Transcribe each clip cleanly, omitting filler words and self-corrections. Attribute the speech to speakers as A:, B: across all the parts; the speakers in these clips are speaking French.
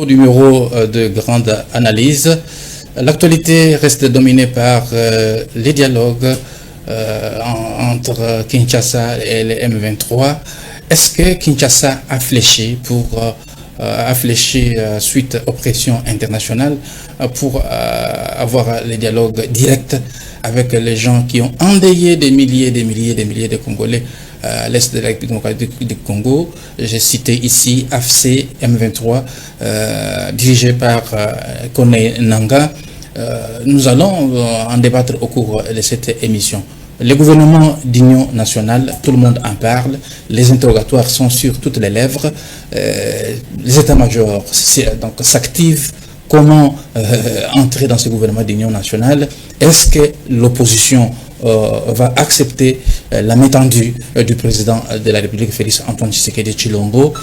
A: Numéro de grande analyse. L'actualité reste dominée par les dialogues entre Kinshasa et le M23. Est-ce que Kinshasa a fléchi suite aux pressions internationales pour avoir les dialogues directs avec les gens qui ont endeuillé des milliers de Congolais à l'est de la République démocratique du Congo? J'ai cité ici AFC M23, dirigé par Kone Nanga. Nous allons en débattre au cours de cette émission. Le gouvernement d'union nationale, tout le monde en parle, les interrogatoires sont sur toutes les lèvres, les états-majors s'activent. Comment entrer dans ce gouvernement d'union nationale? Est-ce que l'opposition va accepter la main tendue du président de la République, Félix Antoine Tshisekedi Tshilombo?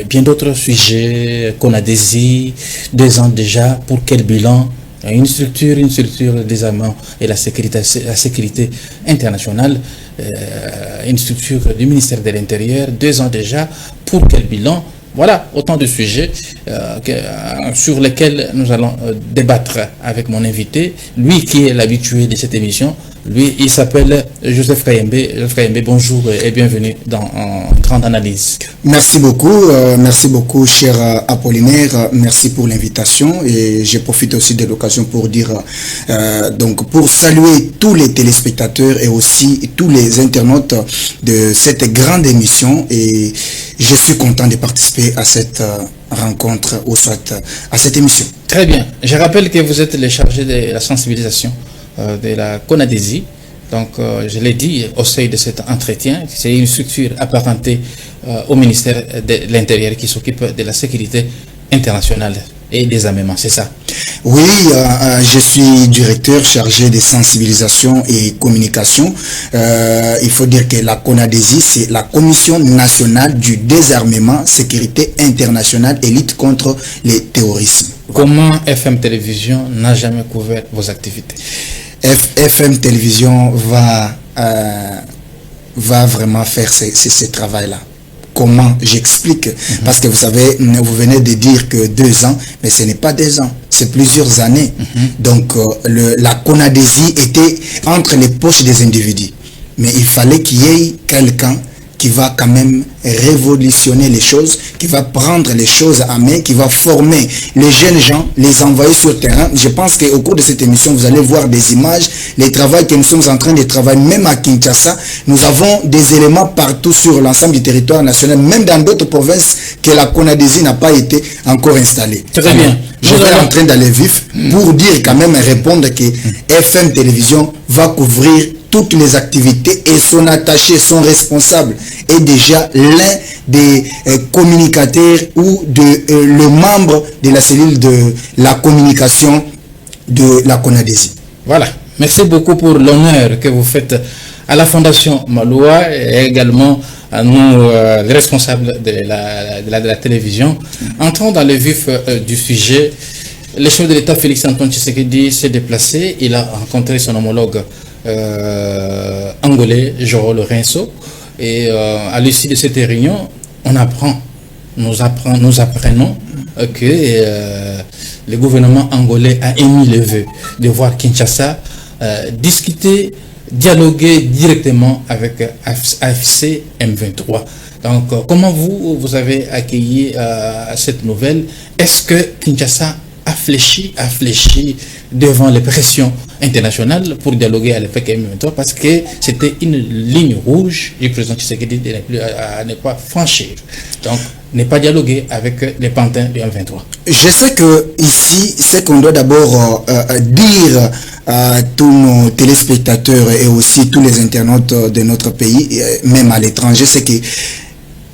A: Bien d'autres sujets qu'on a désiré 2 ans déjà. Pour quel bilan? Une structure des armements et la sécurité internationale, une structure du ministère de l'Intérieur, 2 ans déjà. Pour quel bilan? Voilà autant de sujets sur lesquels nous allons débattre avec mon invité, lui qui est l'habitué de cette émission. Lui, il s'appelle Joseph Kayembe. Joseph Kayembe, bonjour et bienvenue dans Grande Analyse.
B: Merci beaucoup, cher Apollinaire. Merci pour l'invitation et je profite aussi de l'occasion pour dire, pour saluer tous les téléspectateurs et aussi tous les internautes de cette grande émission, et je suis content de participer à cette rencontre ou soit à cette émission.
A: Très bien. Je rappelle que vous êtes le chargé de la sensibilisation de la CONADESI. Donc, je l'ai dit au sein de cet entretien, c'est une structure apparentée au ministère de l'Intérieur qui s'occupe de la sécurité internationale et des armements, c'est ça?
B: Oui, je suis directeur chargé de sensibilisation et communication. Il faut dire que la CONADESI, c'est la Commission nationale du désarmement, sécurité internationale et lutte contre le terrorisme.
A: Comment FM Télévision n'a jamais couvert vos activités?
B: FM Télévision va vraiment faire ce travail-là. Comment? J'explique. Parce que vous savez, vous venez de dire que 2 ans, mais ce n'est pas 2 ans, c'est plusieurs années. Donc, la CONADESI était entre les poches des individus. Mais il fallait qu'il y ait quelqu'un qui va quand même révolutionner les choses, qui va prendre les choses à main, qui va former les jeunes gens, les envoyer sur le terrain. Je pense qu'au cours de cette émission, vous allez voir des images, les travaux que nous sommes en train de travailler, même à Kinshasa. Nous avons des éléments partout sur l'ensemble du territoire national, même dans d'autres provinces que la CONADESI n'a pas été encore installée.
A: Très bien.
B: Je vais en train d'aller vif pour dire quand même, répondre que FM Télévision va couvrir toutes les activités et son attaché, son responsable est déjà l'un des communicateurs ou le membre de la cellule de la communication de la CONADESI.
A: Voilà, merci beaucoup pour l'honneur que vous faites à la Fondation Maloua et également à nous, les responsables de la télévision. Entrons dans le vif du sujet. Le chef de l'État Félix Antoine Tshisekedi s'est déplacé, il a rencontré son homologue angolais Joao Lourenço, et à l'issue de cette réunion, nous apprenons que le gouvernement angolais a émis le vœu de voir Kinshasa discuter, dialoguer directement avec AFC M23. Donc, comment vous avez accueilli cette nouvelle? Est-ce que Kinshasa a fléchi devant les pressions internationales pour dialoguer avec M23, parce que c'était une ligne rouge du président Tshisekedi à ne pas franchir. Donc, ne pas dialoguer avec les pantins du M23.
B: Je sais que ici, ce qu'on doit d'abord dire à tous nos téléspectateurs et aussi tous les internautes de notre pays, même à l'étranger, c'est que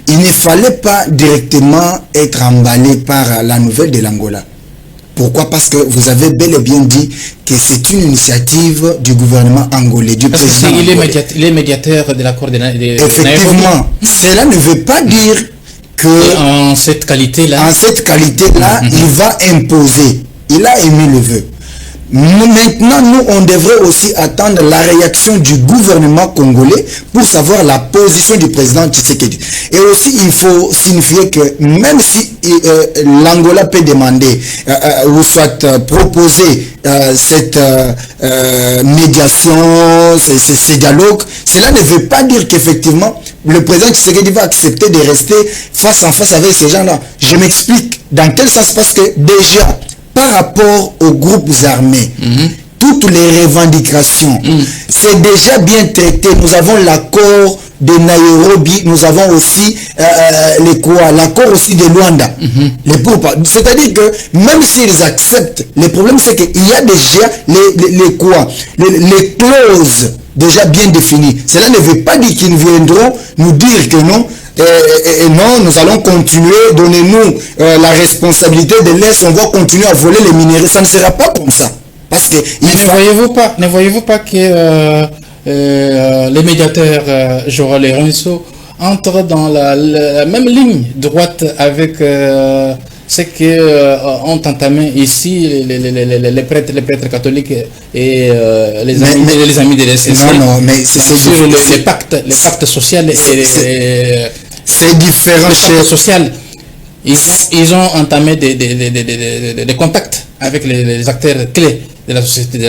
B: il ne fallait pas directement être emballé par la nouvelle de l'Angola. Pourquoi? Parce que vous avez bel et bien dit que c'est une initiative du gouvernement angolais, du président angolais.
A: Il est médiateur de l'accord de Nairobi.
B: Effectivement, cela ne veut pas dire
A: Et en cette qualité-là,
B: il va imposer. Il a émis le vœu. Maintenant, nous, on devrait aussi attendre la réaction du gouvernement congolais pour savoir la position du président Tshisekedi. Et aussi, il faut signifier que même si l'Angola peut demander ou soit proposer cette médiation, ces dialogues, cela ne veut pas dire qu'effectivement, le président Tshisekedi va accepter de rester face en face avec ces gens-là. Je m'explique. Dans quel sens? Parce que déjà, par rapport aux groupes armés, toutes les revendications, c'est déjà bien traité. Nous avons l'accord de Nairobi, nous avons aussi l'accord aussi de Luanda. C'est-à-dire que même s'ils acceptent, le problème c'est qu'il y a déjà les clauses déjà bien définies. Cela ne veut pas dire qu'ils viendront nous dire que non. Et non, nous allons continuer, donnez-nous la responsabilité de l'Est, on va continuer à voler les minéraux. Ça ne sera pas comme ça. Parce que
A: ne voyez-vous pas que les médiateurs Joël Lorenzo entrent dans la même ligne droite avec ce que ont entamé ici les prêtres catholiques et les amis de l'SSC.
B: Non, mais c'est
A: sur les pactes sociaux et
B: c'est différent.
A: Les pactes sociaux. Ils ont entamé des contacts avec les acteurs clés de la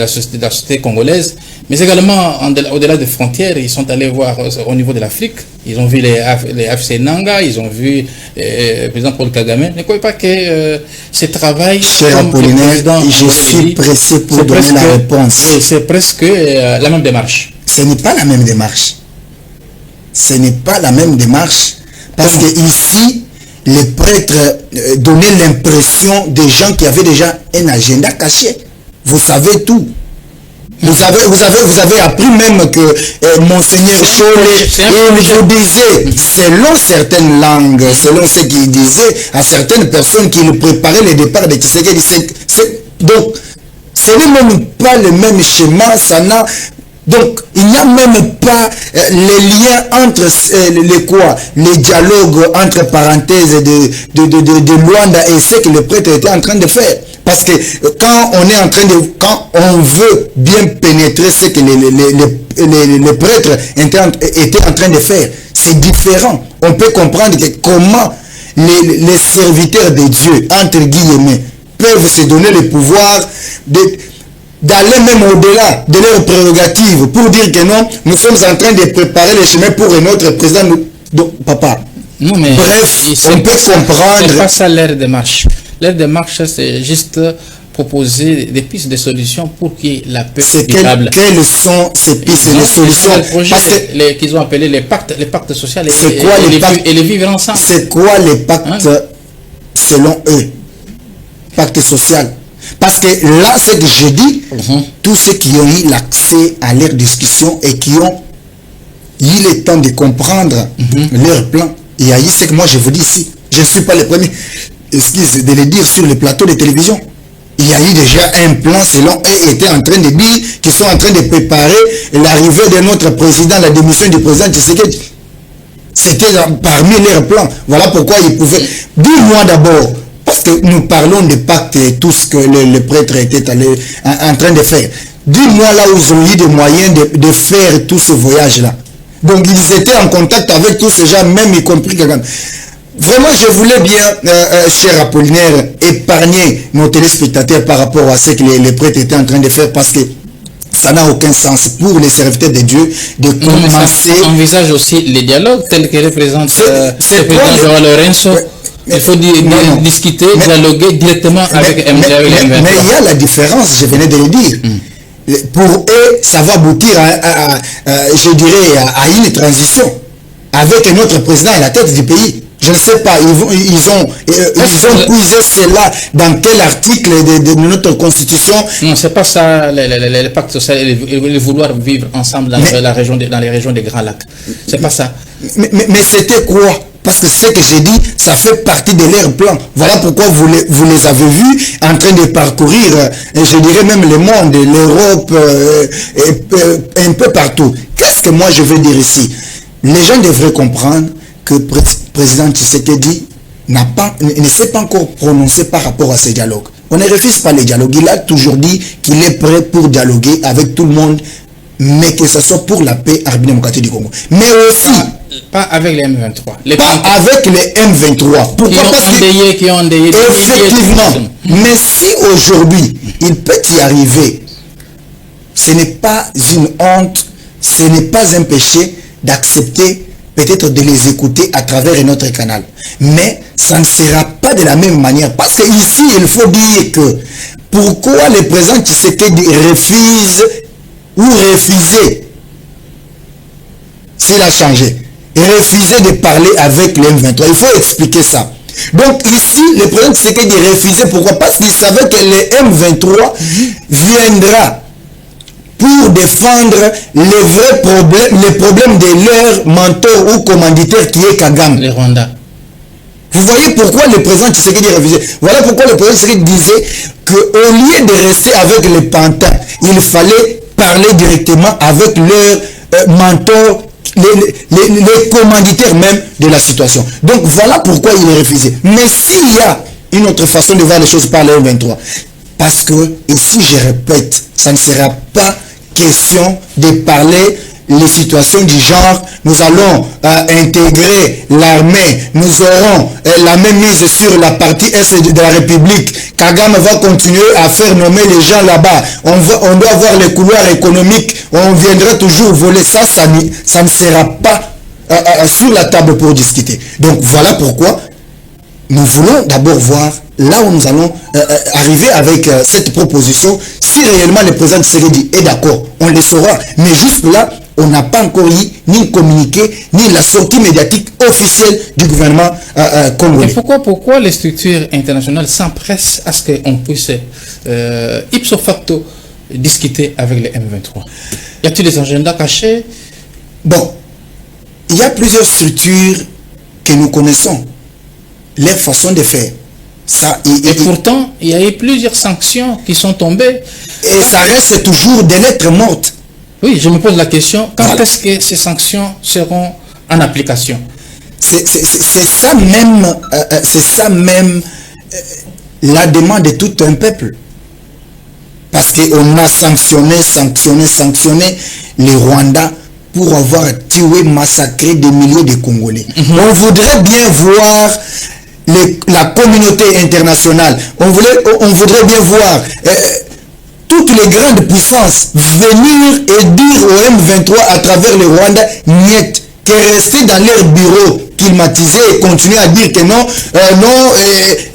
A: société congolaise, mais également au-delà des frontières. Ils sont allés voir au niveau de l'Afrique. Ils ont vu les AFC Nanga, ils ont vu le président Paul Kagame. Ne croyez pas que ce travail,
B: cher Apollinaire, je suis pressé pour donner la réponse.
A: Oui, c'est presque la même démarche.
B: Ce n'est pas la même démarche. Ce n'est pas la même démarche. Parce que ici, les prêtres donnaient l'impression des gens qui avaient déjà un agenda caché. Vous savez tout. Vous avez appris même que Monseigneur Cholé, il vous disait, selon certaines langues, selon ce qu'il disait à certaines personnes qui le préparaient le départ de Tshisekedi. Donc, ce n'est même pas le même schéma, ça n'a... Donc, il n'y a même pas les liens entre les dialogues entre parenthèses de Luanda et ce que le prêtre était en train de faire. Parce que quand on veut bien pénétrer ce que les prêtres étaient en train de faire, c'est différent. On peut comprendre que comment les serviteurs de Dieu, entre guillemets, peuvent se donner le pouvoir d'aller même au-delà de leurs prérogatives pour dire que non, nous sommes en train de préparer le chemin pour un autre président. Donc, papa,
A: non, mais
B: bref, on peut comprendre.
A: C'est pas ça leur démarche. Leur démarche, c'est juste proposer des pistes de solutions pour que la paix soit viable.
B: Quelles sont ces pistes de solutions?
A: Parce que qu'ils ont appelé les pactes sociaux et les vivre ensemble.
B: C'est quoi les pactes selon eux? Pacte social. Parce que là, ce que je dis, tous ceux qui ont eu l'accès à leur discussion et qui ont eu le temps de comprendre leur plan, il y a eu ce que moi je vous dis ici. Je ne suis pas le premier, excuse de le dire sur le plateau de télévision. Il y a eu déjà un plan selon eux étaient en train de dire qu'ils sont en train de préparer l'arrivée de notre président, la démission du président Tshisekedi. C'était parmi leurs plans. Voilà pourquoi ils pouvaient. Dis-moi d'abord. Parce que nous parlons de pacte et tout ce que le prêtre était en train de faire. Dis-moi là où ils ont eu des moyens de faire tout ce voyage-là. Donc ils étaient en contact avec tous ces gens, même y compris Kagame. Vraiment, je voulais bien, cher Apollinaire, épargner nos téléspectateurs par rapport à ce que les prêtres étaient en train de faire parce que ça n'a aucun sens pour les serviteurs de Dieu de commencer...
A: On envisage aussi les dialogues tels que représente le président Joël Lorenzo. Il faut discuter, dialoguer directement avec M23.
B: Mais il y a la différence, je venais de le dire. Pour eux, ça va aboutir je dirais, à une transition avec un autre président à la tête du pays. Je ne sais pas, ils ont puisé cela dans quel article de notre constitution?
A: Non, c'est pas ça, le pacte social, et vouloir vivre ensemble dans les régions des Grands Lacs. C'est pas ça.
B: Mais c'était quoi? Parce que ce que j'ai dit, ça fait partie de leur plan. Voilà pourquoi vous les avez vus en train de parcourir, je dirais même le monde, l'Europe, un peu partout. Qu'est-ce que moi je veux dire ici? Les gens devraient comprendre que président Tshisekedi ne s'est pas encore prononcé par rapport à ce dialogue. On ne refuse pas les dialogues. Il a toujours dit qu'il est prêt pour dialoguer avec tout le monde, mais que ce soit pour la paix à République démocratique du Congo. Mais aussi...
A: Pas avec les M23.
B: Pas avec les M23. Pourquoi? Parce
A: qui ont endayé.
B: Effectivement. Mais si aujourd'hui, il peut y arriver, ce n'est pas une honte, ce n'est pas un péché d'accepter, peut-être de les écouter à travers un autre canal. Mais ça ne sera pas de la même manière. Parce que ici, il faut dire que pourquoi le président Tshisekedi refuse ou refuser, s'il a changé, refuser de parler avec les M23. Il faut expliquer ça. Donc ici, le président Tshisekedi refusait. Pourquoi? Parce qu'il savait que les M23 viendra pour défendre les vrais problèmes, les problèmes de leur mentor ou commanditaire qui est Kagame.
A: Les Rwandais.
B: Vous voyez pourquoi le président Tshisekedi refusait. Voilà pourquoi le président Tshisekedi disait qu'au lieu de rester avec les pantins, il fallait parler directement avec leur mentor, les commanditaires même de la situation. Donc voilà pourquoi il est refusé. Mais s'il y a une autre façon de voir les choses par les M23, parce que ici je répète, ça ne sera pas question de parler les situations du genre, nous allons intégrer l'armée, nous aurons la même mise sur la partie est de la République, Kagame va continuer à faire nommer les gens là-bas, on doit avoir les couloirs économiques, on viendra toujours voler, ça ne sera pas sur la table pour discuter. Donc voilà pourquoi nous voulons d'abord voir là où nous allons arriver avec cette proposition. Si réellement le président Tshisekedi est d'accord, on le saura. Mais jusque là, on n'a pas encore eu ni le communiqué, ni la sortie médiatique officielle du gouvernement congolais.
A: Et pourquoi les structures internationales s'empressent à ce qu'on puisse ipso facto discuter avec les M23? Y a-t-il des agendas cachés?
B: Bon, il y a plusieurs structures que nous connaissons, leur façon de faire. Ça,
A: et pourtant, il y a eu plusieurs sanctions qui sont tombées.
B: Et ça reste toujours des lettres mortes.
A: Oui, je me pose la question, quand est-ce que ces sanctions seront en application?
B: C'est ça même la demande de tout un peuple. Parce qu'on a sanctionné les Rwandais pour avoir tué, massacré des milliers de Congolais. On voudrait bien voir la communauté internationale, on voudrait bien voir toutes les grandes puissances venir et dire au M23 à travers le Rwanda, niet, que rester dans leur bureau climatisé et continuer à dire que non,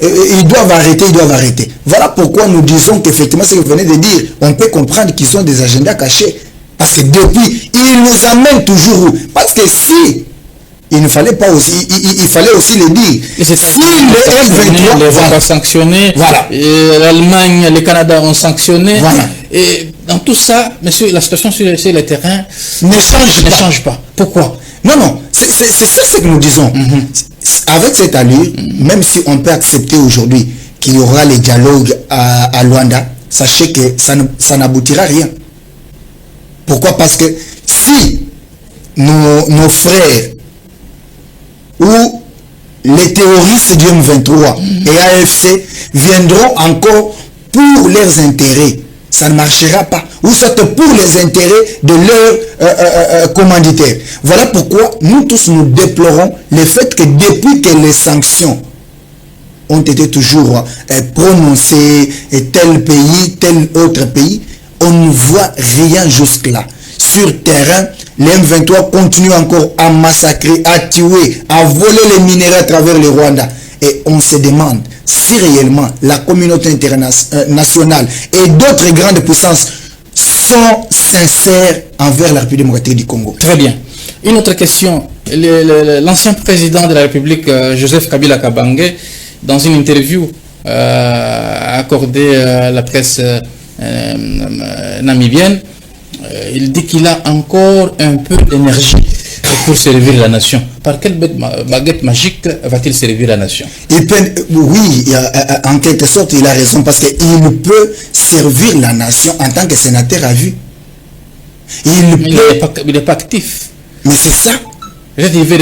B: ils doivent arrêter. Voilà pourquoi nous disons qu'effectivement, ce que vous venez de dire, on peut comprendre qu'ils ont des agendas cachés. Parce que depuis, ils nous amènent toujours où? Parce que si il ne fallait pas aussi, il fallait aussi le dire.
A: Si les M23 ont sanctionné,
B: voilà.
A: L'Allemagne, le Canada ont sanctionné,
B: voilà.
A: Et dans tout ça, monsieur, la situation sur le terrain
B: ne
A: change pas. Pourquoi?
B: Non, c'est ça ce que nous disons. Avec cette allure, même si on peut accepter aujourd'hui qu'il y aura les dialogues à Luanda, sachez que ça n'aboutira à rien. Pourquoi? Parce que si nos frères ou les terroristes du M23 et AFC viendront encore pour leurs intérêts, ça ne marchera pas. Ou soit pour les intérêts de leurs commanditaires. Voilà pourquoi nous tous nous déplorons le fait que depuis que les sanctions ont été toujours prononcées, et tel pays, tel autre pays, on ne voit rien jusque-là. Sur terrain, les M23 continuent encore à massacrer, à tuer, à voler les minéraux à travers le Rwanda. Et on se demande si réellement la communauté internationale et d'autres grandes puissances sont sincères envers la République démocratique du Congo.
A: Très bien. Une autre question. L'ancien président de la République, Joseph Kabila Kabange, dans une interview accordée à la presse namibienne, il dit qu'il a encore un peu d'énergie pour servir la nation. Par quelle baguette magique va-t-il servir la nation?
B: Oui, en quelque sorte, il a raison, parce qu'il peut servir la nation en tant que sénateur à vue.
A: Il n'est pas actif.
B: Mais c'est ça.
A: Il devait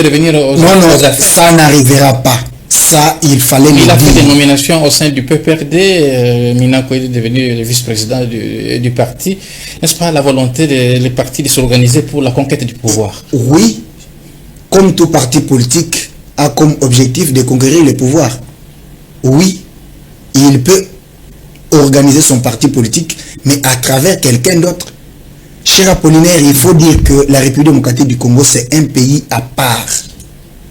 A: revenir aux affaires.
B: Ça n'arrivera pas. Ça, il fallait le dire.
A: Il a fait des nominations au sein du PPRD. Minako est devenu le vice-président du parti. N'est-ce pas la volonté des partis de s'organiser pour la conquête du pouvoir?
B: Oui, comme tout parti politique a comme objectif de conquérir le pouvoir. Oui, il peut organiser son parti politique, mais à travers quelqu'un d'autre. Cher Apollinaire, il faut dire que la République démocratique du Congo, c'est un pays à part.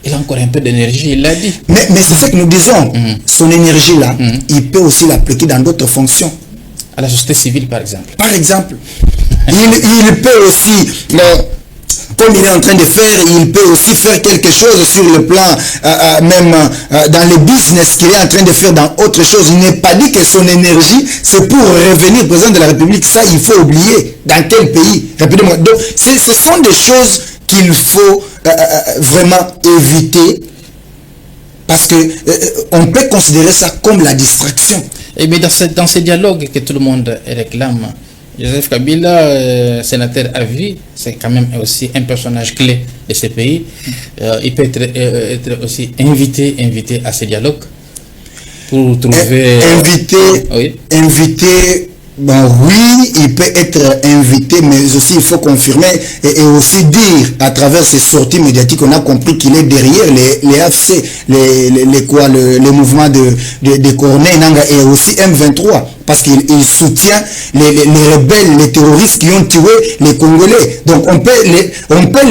A: Il a encore un peu d'énergie, il l'a dit.
B: Mais c'est ce que nous disons. Son énergie-là, il peut aussi l'appliquer dans d'autres fonctions.
A: À la société civile, par exemple.
B: Par exemple. il peut aussi, comme il est en train de faire, il peut aussi faire quelque chose sur le plan, même dans le business qu'il est en train de faire dans autre chose. Il n'est pas dit que son énergie, c'est pour revenir président de la République. Ça, il faut oublier. Dans quel pays? Donc, ce sont des choses qu'il faut vraiment éviter, parce que on peut considérer ça comme la distraction.
A: Et mais dans ces dialogues que tout le monde réclame, Joseph Kabila, sénateur à vie, c'est quand même aussi un personnage clé de ce pays. Il peut être aussi invité à ces dialogues pour trouver...
B: Invité, bon, oui, il peut être invité, mais aussi il faut confirmer et aussi dire à travers ses sorties médiatiques, on a compris qu'il est derrière les AFC, les mouvements de Corneille Nangaa et aussi M23, parce qu'il soutient les rebelles, les terroristes qui ont tué les Congolais. Donc on peut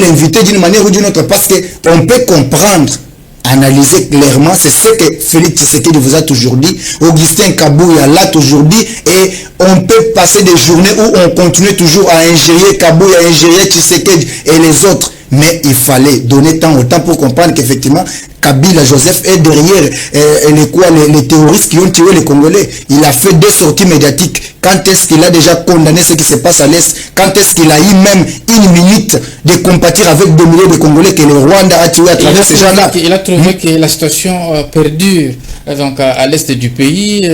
B: l'inviter d'une manière ou d'une autre, parce qu'on peut comprendre, analyser clairement, c'est ce que Félix Tshisekedi vous a toujours dit, Augustin Kabouya l'a toujours dit, et on peut passer des journées où on continue toujours à ingérer Kabouya, à ingérer Tshisekedi et les autres, mais il fallait donner temps au temps pour comprendre qu'effectivement Kabila Joseph est derrière les terroristes qui ont tué les Congolais. Il a fait 2 sorties médiatiques. Quand est-ce qu'il a déjà condamné ce qui se passe à l'Est? Quand est-ce qu'il a eu même une minute de compatir avec 2 millions de Congolais que le Rwanda a tué à travers ces gens-là?
A: Il a trouvé que la situation perdure donc, à l'Est du pays.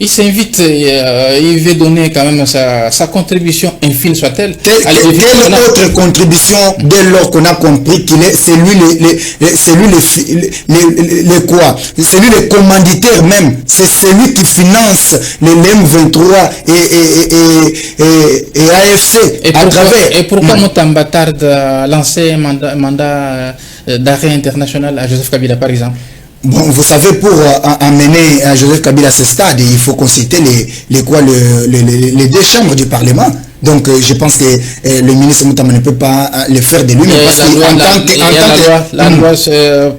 A: Il s'invite, il veut donner quand même sa contribution, infime soit-elle.
B: Quelle autre contribution, dès lors qu'on a compris qu'il est, c'est lui le commanditaire même, c'est celui qui finance les M23 et AFC à travers.
A: Et pourquoi Mutamba tarde à lancer un mandat d'arrêt international à Joseph Kabila, par exemple?
B: Bon, vous savez, pour amener Joseph Kabila à ce stade, il faut consulter les 2 chambres du Parlement. Donc, je pense que le ministre Mutamba ne peut pas le faire de lui-même.
A: La loi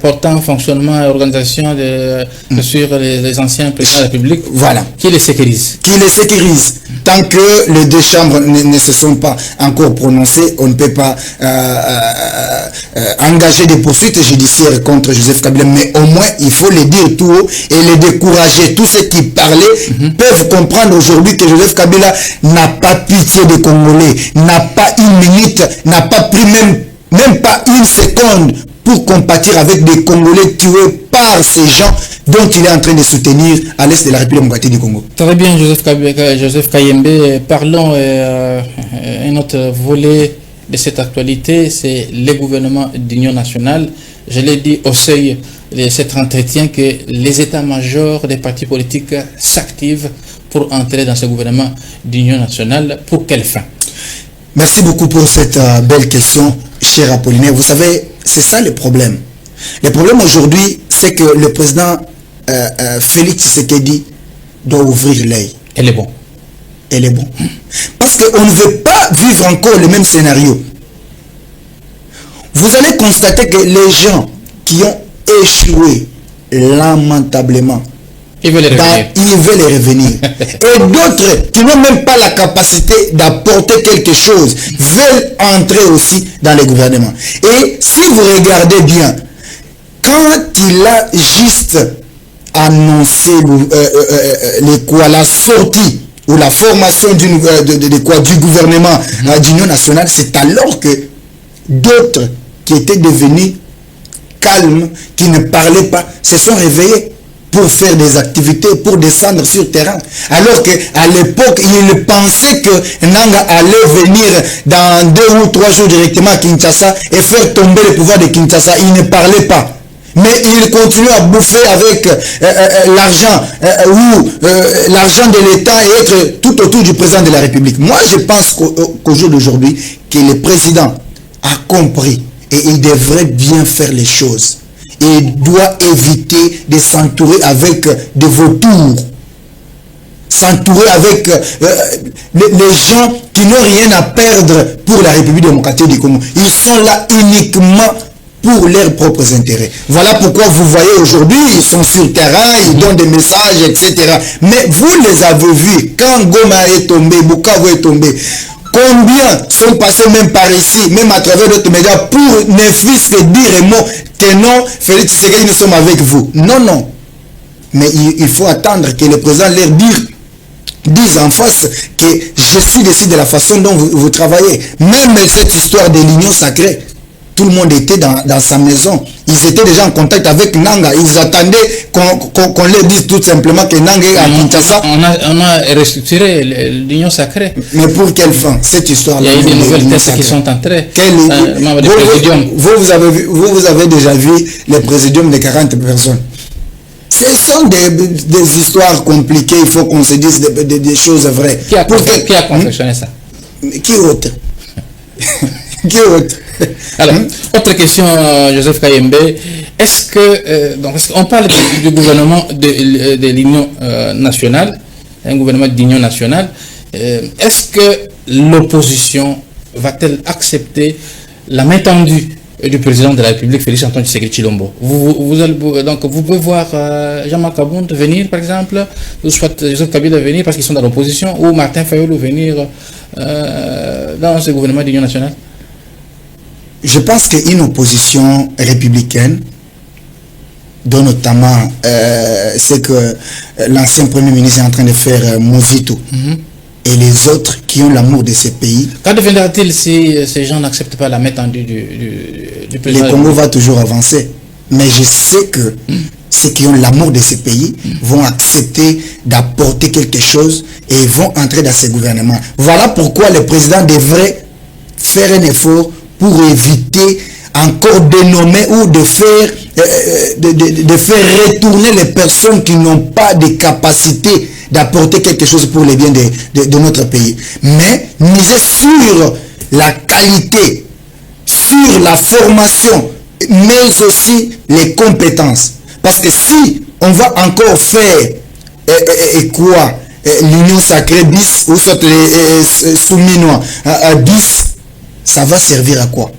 A: portant fonctionnement et organisation sur les anciens présidents de la République,
B: voilà,
A: qui les sécurise.
B: Tant que les 2 chambres ne se sont pas encore prononcées, on ne peut pas engager des poursuites judiciaires contre Joseph Kabila. Mais au moins, il faut le dire tout haut et les décourager. Tous ceux qui parlaient peuvent comprendre aujourd'hui que Joseph Kabila n'a pas pitié des Congolais, n'a pas une minute, n'a pas pris même pas une seconde pour compatir avec des Congolais tués par ces gens dont il est en train de soutenir à l'est de la République démocratique du Congo.
A: Très bien, Joseph Kayembe. Parlons un autre volet de cette actualité, c'est le gouvernement d'union nationale. Je l'ai dit au seuil de cet entretien que les états-majors des partis politiques s'activent pour entrer dans ce gouvernement d'union nationale. Pour quelle fin?
B: Merci beaucoup pour cette belle question, cher Apollinaire. Vous savez, c'est ça le problème. Le problème aujourd'hui, c'est que le président Félix Tshisekedi doit ouvrir l'œil.
A: Elle est bon.
B: Elle est bon. Parce qu'on ne veut pas vivre encore le même scénario. Vous allez constater que les gens qui ont échoué lamentablement,
A: ils veulent
B: revenir. Et d'autres qui n'ont même pas la capacité d'apporter quelque chose veulent entrer aussi dans le gouvernement. Et si vous regardez bien, quand il a juste annoncé la sortie ou la formation du gouvernement d'union nationale, c'est alors que d'autres qui étaient devenus calmes, qui ne parlaient pas, se sont réveillés. pour faire des activités, pour descendre sur terrain. Alors qu'à l'époque, il pensait que Nanga allait venir dans 2 ou 3 jours directement à Kinshasa et faire tomber le pouvoir de Kinshasa. Il ne parlait pas. Mais il continue à bouffer avec l'argent l'argent de l'État et être tout autour du président de la République. Moi, je pense qu'au jour d'aujourd'hui, que le président a compris et il devrait bien faire les choses. Il doit éviter de s'entourer avec des vautours, s'entourer avec les gens qui n'ont rien à perdre pour la République démocratique du Congo. Ils sont là uniquement pour leurs propres intérêts. Voilà pourquoi vous voyez aujourd'hui, ils sont sur le terrain, ils donnent des messages, etc. Mais vous les avez vus, quand Goma est tombé, Bukavu est tombé, combien sont passés même par ici, même à travers d'autres médias, pour ne fût-ce que dire un mot, tenons, Félix Tshisekedi, nous sommes avec vous. Non, non. Mais il faut attendre que le président leur dise en face que je suis déçu de la façon dont vous travaillez. Même cette histoire de l'union sacrée, tout le monde était dans sa maison. Ils étaient déjà en contact avec Nanga. Ils attendaient qu'on leur dise tout simplement que Nanga est à Kinshasa.
A: On a restructuré l'union sacrée.
B: Mais pour quelle fin? Cette histoire-là.
A: Il y a eu des nouvelles tests qui sont entrées.
B: Vous avez déjà vu le présidium de 40 personnes. Ce sont des histoires compliquées. Il faut qu'on se dise des choses vraies.
A: Qui a confectionné ça?
B: Qui autre? Qui autre?
A: Alors, autre question, Joseph Kayembe. Est-ce que, donc, on parle du gouvernement de l'Union nationale, un gouvernement d'union nationale, est-ce que l'opposition va-t-elle accepter la main tendue du président de la République, Félix Antoine Tshisekedi Tshilombo? Donc, vous pouvez voir Jean-Marc Abound venir, par exemple, ou soit Joseph Kabila venir parce qu'ils sont dans l'opposition, ou Martin Fayulu venir dans ce gouvernement d'union nationale?
B: Je pense qu'une opposition républicaine, dont notamment ce que l'ancien Premier ministre est en train de faire, Mozito, et les autres qui ont l'amour de ce pays.
A: Quand deviendra-t-il si ces gens n'acceptent pas la main tendue du président?
B: Le Congo va toujours avancer. Mais je sais que ceux qui ont l'amour de ce pays vont accepter d'apporter quelque chose et vont entrer dans ce gouvernement. Voilà pourquoi le président devrait faire un effort pour éviter encore de nommer ou de faire retourner les personnes qui n'ont pas de capacité d'apporter quelque chose pour le bien de notre pays. Mais miser sur la qualité, sur la formation, mais aussi les compétences. Parce que si on va encore faire l'union sacrée bis ou soit les souminois bis, ça va servir à quoi?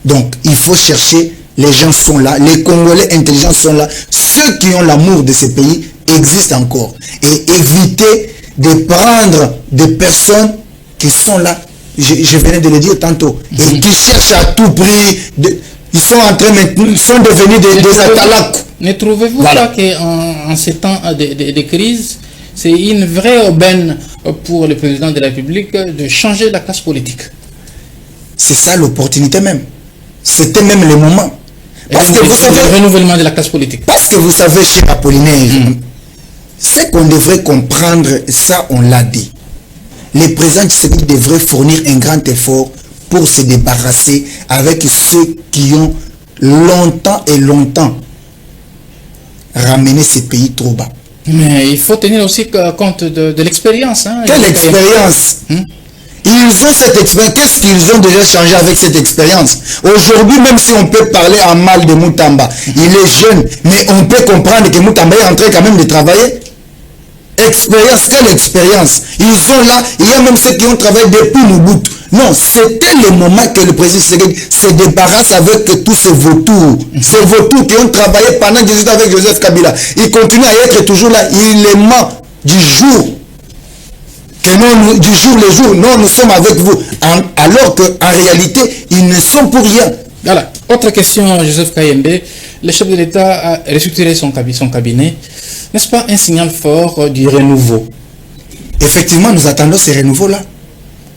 B: Donc il faut chercher, les gens sont là, les Congolais intelligents sont là, ceux qui ont l'amour de ce pays existent encore, et éviter de prendre des personnes qui sont là, je venais de le dire tantôt, et qui cherchent à tout prix, ils sont en train maintenant, ils sont devenus des atalacs.
A: Ne trouvez-vous pas qu'en ces temps de crise, c'est une vraie aubaine pour le président de la République de changer la classe politique?
B: C'est ça l'opportunité même. C'était même le moment.
A: Parce que vous savez, le renouvellement de la classe politique.
B: Parce que vous savez, chez Apollinaire, c'est qu'on devrait comprendre, ça on l'a dit. Le président Tshisekedi devrait fournir un grand effort pour se débarrasser avec ceux qui ont longtemps ramené ce pays trop bas.
A: Mais il faut tenir aussi compte de l'expérience.
B: Quelle expérience? Ils ont cette expérience. Qu'est-ce qu'ils ont déjà changé avec cette expérience? Aujourd'hui, même si on peut parler en mal de Moutamba, il est jeune, mais on peut comprendre que Moutamba est en train quand même de travailler. Expérience, quelle expérience? Ils ont là, il y a même ceux qui ont travaillé depuis Mobutu. Non, c'était le moment que le président se débarrasse avec tous ces vautours. Ces vautours qui ont travaillé pendant 18 ans avec Joseph Kabila. Ils continuent à être toujours là. Il les ment du jour. Du jour le jour, non, nous sommes avec vous. Alors qu'en réalité, ils ne sont pour rien.
A: Voilà. Autre question, Joseph Kayembe. Le chef de l'État a restructuré son cabinet. N'est-ce pas un signal fort du renouveau?
B: Effectivement, nous attendons ce renouveau-là.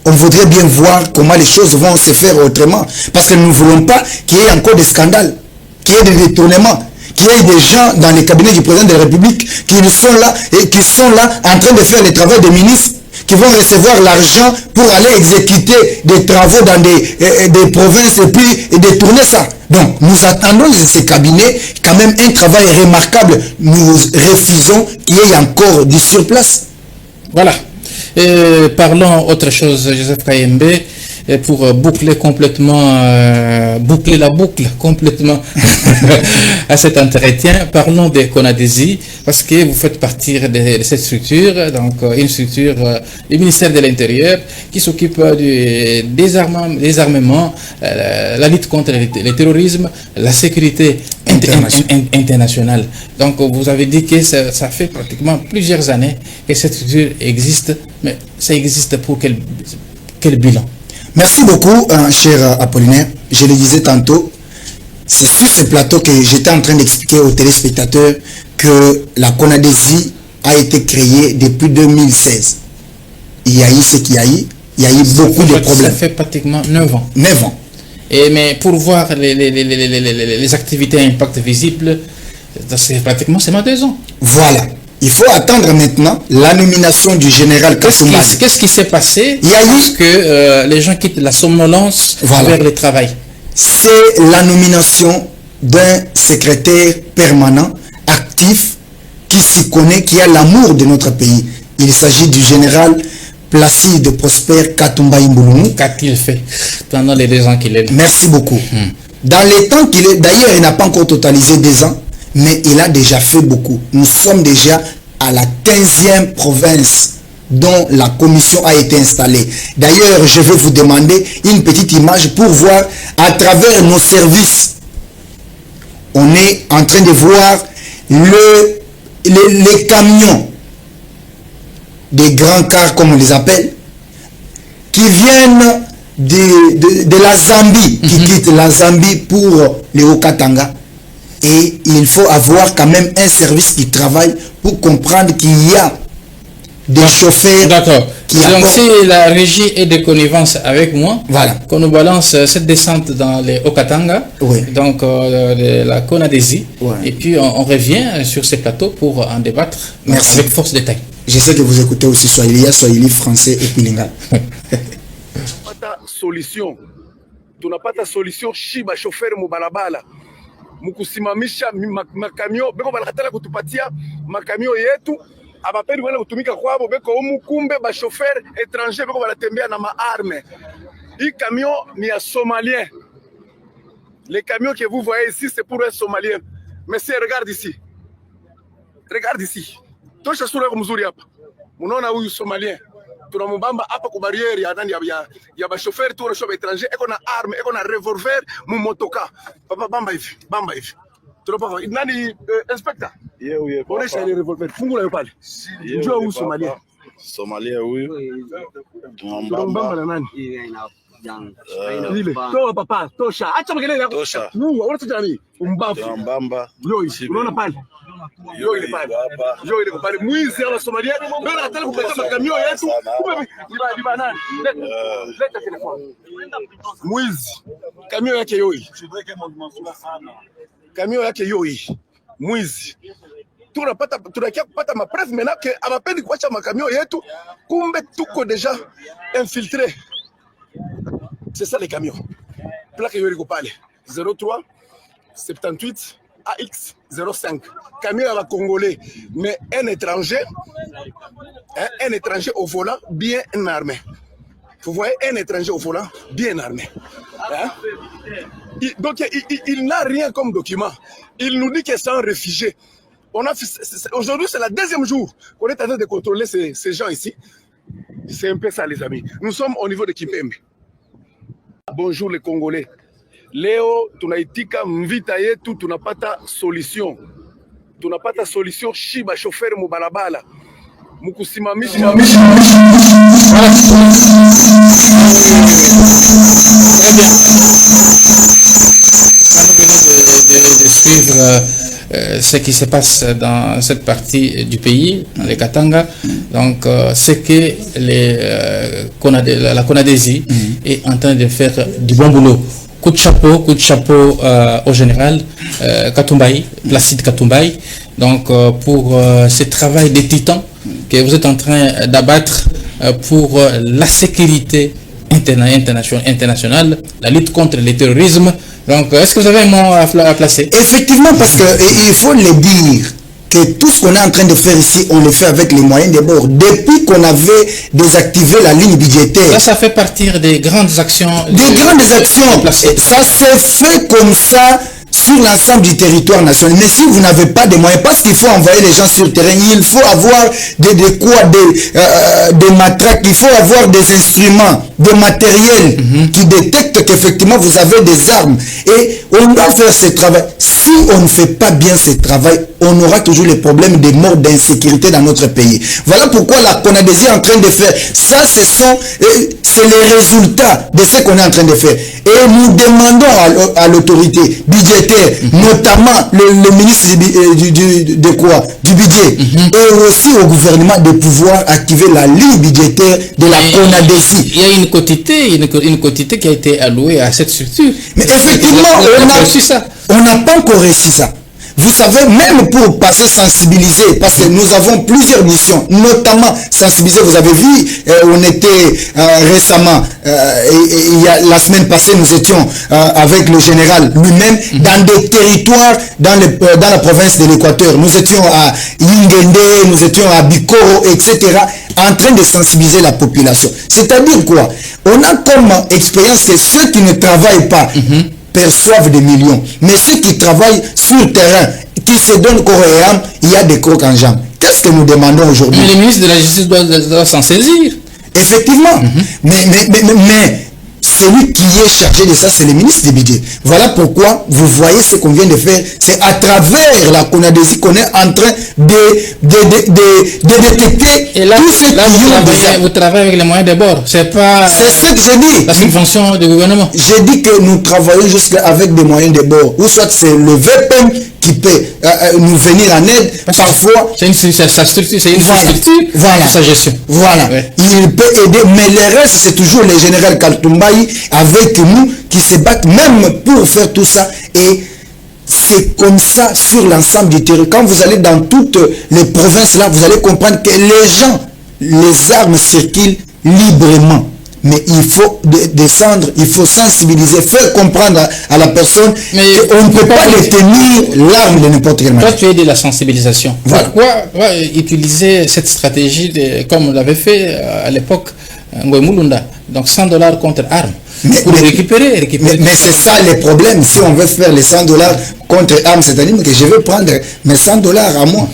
B: On voudrait bien voir comment les choses vont se faire autrement. Parce que nous ne voulons pas qu'il y ait encore des scandales, qu'il y ait des détournements, qu'il y ait des gens dans les cabinets du président de la République qui sont là et qui sont là en train de faire les travaux des ministres, qui vont recevoir l'argent pour aller exécuter des travaux dans des provinces et puis détourner ça. Donc, nous attendons de ces cabinets quand même un travail remarquable. Nous refusons qu'il y ait encore du surplace.
A: Voilà. Et parlons autre chose, Joseph Kayembe, pour boucler complètement, boucler la boucle complètement à cet entretien. Parlons des CONADESI, parce que vous faites partie de cette structure, donc une structure du ministère de l'Intérieur qui s'occupe du désarmement, la lutte contre le terrorisme, la sécurité internationale. Donc vous avez dit que ça fait pratiquement plusieurs années que cette structure existe, mais ça existe pour quel bilan?
B: Merci beaucoup, cher Apollinaire. Je le disais tantôt, c'est sur ce plateau que j'étais en train d'expliquer aux téléspectateurs que la CONADESI a été créée depuis 2016. Il y a eu ce qu'il y a eu. Il y a eu beaucoup de problèmes.
A: Ça fait pratiquement 9 ans.
B: 9 ans.
A: Mais pour voir les activités à impact visible, c'est pratiquement seulement 2 ans.
B: Voilà. Il faut attendre maintenant la nomination du général Kassoumali.
A: Qu'est-ce qui s'est passé?
B: Il y a eu
A: que les gens quittent la somnolence vers le travail.
B: C'est la nomination d'un secrétaire permanent, actif, qui s'y connaît, qui a l'amour de notre pays. Il s'agit du général Placide Prosper Katumba Imbouloumou.
A: Qu'a-t-il fait pendant les 2 ans qu'il est là?
B: Merci beaucoup. Dans les temps qu'il est, d'ailleurs, il n'a pas encore totalisé 2 ans, mais il a déjà fait beaucoup. Nous sommes déjà à la 15e province dont la commission a été installée. D'ailleurs, je vais vous demander une petite image pour voir à travers nos services. On est en train de voir les camions, des grands cars comme on les appelle, qui viennent de la Zambie, qui quittent la Zambie pour le Haut-Katanga. Et il faut avoir quand même un service qui travaille pour comprendre qu'il y a des chauffeurs.
A: D'accord. Donc si la régie est de connivence avec moi,
B: voilà,
A: qu'on nous balance cette descente dans les Haut-Katanga,
B: oui,
A: donc de la CONADESI,
B: ouais,
A: et puis on revient sur ces plateaux pour en débattre.
B: Merci.
A: Avec force détail.
B: Je sais que vous écoutez aussi Swahili, français et pilinga.
C: Solution. Tunapata solution shiba chauffeur mubalabala. Mukusimamisha makamio beko balakatala kutupatia makamio yetu abapeli wana kutumika kwabo beko umukumbe ba chauffeur étranger beko balatembea na maarme. Hii camion ni ya Somalien. Les camions que vous voyez ici c'est pour un Somalien. Monsieur, regarde ici. Regarde ici. Tosha sura yako mzuri hapa. Unaona huyu Somalien. Tunamubamba hapa kwa barriere ya ndani ya ba chauffeur tu na étranger eko na arme, eko na revolver mu motoka. Papa bamba hivi, bamba hivi. Tunapaka nani inspector?
D: Yeye
C: onesha ile revolver. Fungula pale. Njoo huyu Somalia.
D: Somalia huyu.
C: Tunambamba na nani? Ile. Toa papa, tosha. Acha makelele yako.
D: Tosha.
C: Mungu, unataka nini? Umbafu.
D: Tunambamba.
C: Yoi, unaona pale? Yo ile pale. Yo ile pale. Mwizi wa Somalia. Mbona anataka kupata makamio yetu? Kumbe ni banani? Leta telefoni. Mwizi. Kamio yake yoi. Kamio yake yoi. Mwizi. Tunakia kupata mapreuve maintenant que abapendi kuacha makamio yetu, kumbe tuko déjà infiltré. C'est ça les camions. Plaque yoi liko pale. 03 78 AX 05. Camion à la Congolais, mais un étranger au volant bien armé. Vous voyez un étranger au volant bien armé. Hein? Donc il n'a rien comme document. Il nous dit que c'est un réfugié. Aujourd'hui c'est le 2e jour qu'on est en train de contrôler ces gens ici. C'est un peu ça les amis. Nous sommes au niveau de Kimpembe. Bonjour les Congolais. Leo tunaitika mvita yetu, tunapata solution shiba chauffeur mubalabala mukusimamisha
A: de suivre ce qui se passe dans cette partie du pays, dans les Katanga. Donc, c'est que la CONADESI est en train de faire du bon boulot coup de chapeau au général Katumbaï, Placide Katumbaï, donc pour ce travail de titan que vous êtes en train d'abattre pour la sécurité internationale, la lutte contre le terrorisme. Donc, est-ce que vous avez un mot à placer?
B: Effectivement, parce qu'il faut le dire, que tout ce qu'on est en train de faire ici, on le fait avec les moyens des bords. Depuis qu'on avait désactivé la ligne budgétaire.
A: Ça fait partir des grandes actions.
B: Des grandes actions. Ça s'est fait comme ça sur l'ensemble du territoire national. Mais si vous n'avez pas de moyens, parce qu'il faut envoyer les gens sur le terrain, il faut avoir des matraques, il faut avoir des instruments, des matériels qui détectent qu'effectivement vous avez des armes. Et on doit faire ce travail. Si on ne fait pas bien ce travail, on aura toujours les problèmes de mort, d'insécurité dans notre pays. Voilà pourquoi la CONADESI est en train de faire. Ça, c'est les résultats de ce qu'on est en train de faire. Et nous demandons à l'autorité budgétaire, notamment le ministre du budget, et aussi au gouvernement de pouvoir activer la ligne budgétaire de la CONADESI.
A: Il y a une quotité qui a été allouée à cette structure.
B: Mais effectivement, on n'a pas encore réussi ça. Vous savez, même pour passer sensibiliser, parce que nous avons plusieurs missions, notamment sensibiliser, vous avez vu, on était récemment, la semaine passée, nous étions avec le général lui-même dans des territoires, dans la province de l'Équateur. Nous étions à Yingende, nous étions à Bikoro, etc., en train de sensibiliser la population. C'est-à-dire quoi? On a comme expérience que ceux qui ne travaillent pas, perçoivent des millions. Mais ceux qui travaillent sur le terrain, qui se donnent corps et âme, il y a des crocs en jambes. Qu'est-ce que nous demandons aujourd'hui?
A: Mais le ministre de la Justice doit s'en saisir.
B: Effectivement. Mais celui qui est chargé de ça, c'est le ministre du budget. Voilà pourquoi vous voyez ce qu'on vient de faire. C'est à travers la CONADESI qu'on est en train de détecter
A: et là,
B: tout ce qui
A: vous travaillez avec les moyens de bord. C'est pas.
B: C'est ce que j'ai dit.
A: La subvention du gouvernement.
B: J'ai dit que nous travaillons jusqu'à avec des moyens de bord. Ou soit c'est le VPM qui peut nous venir en aide. Parfois.
A: C'est une structure.
B: Voilà.
A: Sa gestion.
B: Voilà. Ouais. Il peut aider, mais le reste, c'est toujours le général Katumbaï avec nous qui se battent même pour faire tout ça. Et c'est comme ça sur l'ensemble du territoire. Quand vous allez dans toutes les provinces là, vous allez comprendre que les armes circulent librement. Mais il faut descendre, il faut sensibiliser, faire comprendre à la personne qu'on ne peut pas détenir l'arme de n'importe quelle manière.
A: Toi, tu es de la sensibilisation. Voilà. Pourquoi utiliser cette stratégie comme on l'avait fait à l'époque Ngoïmoulunda, donc $100 contre armes, pour récupérer.
B: Mais c'est ça le problème. Si on veut faire les $100 contre armes, c'est-à-dire que je vais prendre mes $100 à moi.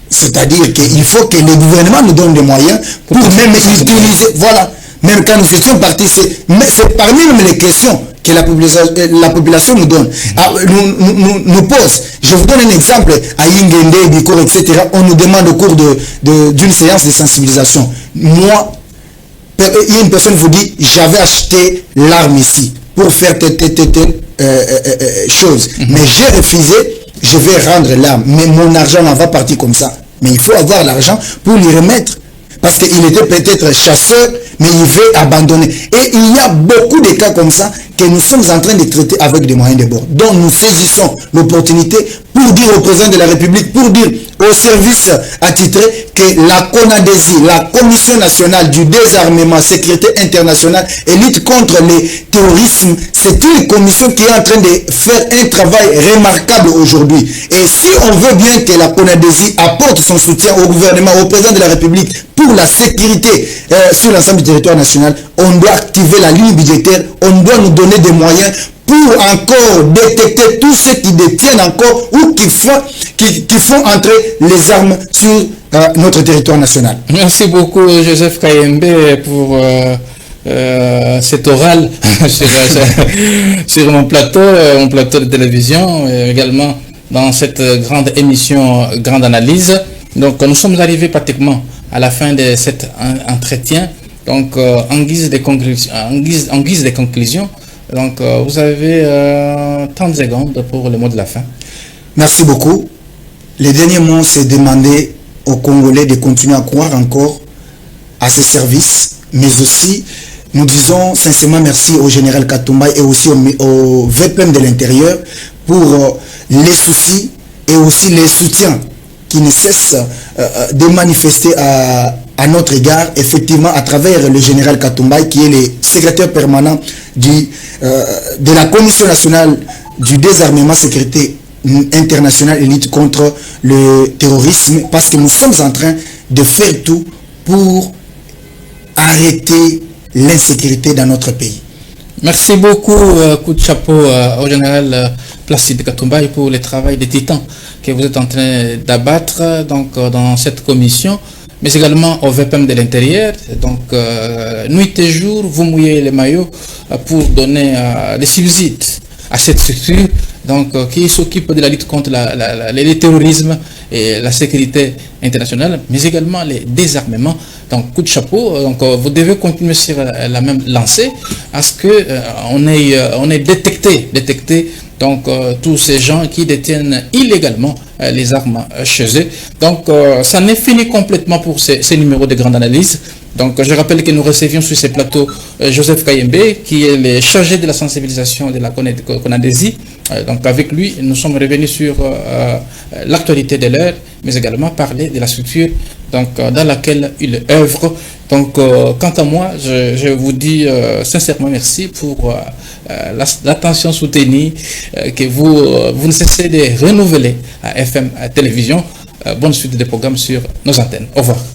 B: C'est-à-dire qu'il faut que le gouvernement nous donne des moyens pour même utiliser. Voilà. Même quand nous étions partis, c'est parmi les questions que la population nous donne, nous pose. Je vous donne un exemple. À Yingende, Bikoro, etc., on nous demande au cours d'une séance de sensibilisation. Moi, une personne vous dit, j'avais acheté l'arme ici pour faire telle chose. Mais j'ai refusé, je vais rendre l'arme. Mais mon argent va partir comme ça. Mais il faut avoir l'argent pour lui remettre. Parce qu'il était peut-être chasseur, mais il veut abandonner. Et il y a beaucoup de cas comme ça que nous sommes en train de traiter avec des moyens de bord. Donc nous saisissons l'opportunité pour dire au président de la République, pour dire au service attitré que la CONADESI, la Commission nationale du désarmement, sécurité internationale et lutte contre le terrorisme, c'est une commission qui est en train de faire un travail remarquable aujourd'hui. Et si on veut bien que la CONADESI apporte son soutien au gouvernement, au président de la République pour la sécurité sur l'ensemble du territoire national, on doit activer la ligne budgétaire, on doit nous donner des moyens pour encore détecter tous ceux qui détiennent encore ou qui font entrer les armes sur notre territoire national.
A: Merci beaucoup Joseph Kayembe pour cet oral sur mon plateau de télévision, également dans cette grande émission, grande analyse. Donc nous sommes arrivés pratiquement à la fin de cet entretien. Donc en guise de conclusion, donc vous avez 30 secondes pour le mot de la fin.
B: Merci beaucoup. Le dernier mot, c'est demander aux Congolais de continuer à croire encore à ces services, mais aussi nous disons sincèrement merci au général Katumba et aussi au VPM de l'intérieur pour les soucis et aussi les soutiens qui ne cessent de manifester à notre égard, effectivement, à travers le général Katumba, qui est le secrétaire permanent de la Commission nationale du désarmement, sécurité internationale et lutte contre le terrorisme, parce que nous sommes en train de faire tout pour arrêter l'insécurité dans notre pays.
A: Merci beaucoup, coup de chapeau au général Placide Katumba pour le travail des titans que vous êtes en train d'abattre donc, dans cette commission, mais également au VPM de l'intérieur. Donc, nuit et jour, vous mouillez les maillots pour donner des subsides à cette structure donc, qui s'occupe de la lutte contre le terrorisme et la sécurité internationale, mais également les désarmements. Donc, coup de chapeau. Donc, vous devez continuer sur la même lancée à ce que on ait détecté donc tous ces gens qui détiennent illégalement les armes chez eux. Donc, ça n'est fini complètement pour ces numéros de grande analyse. Donc, je rappelle que nous recevions sur ces plateaux Joseph Kayembe, qui est le chargé de la sensibilisation de la CONADESI. Donc, avec lui, nous sommes revenus sur l'actualité de l'heure, mais également parler de la structure donc, dans laquelle il œuvre. Donc, quant à moi, je vous dis sincèrement merci pour l'attention soutenue que vous ne cessez de renouveler à FM Télévision. Bonne suite des programmes sur nos antennes. Au revoir.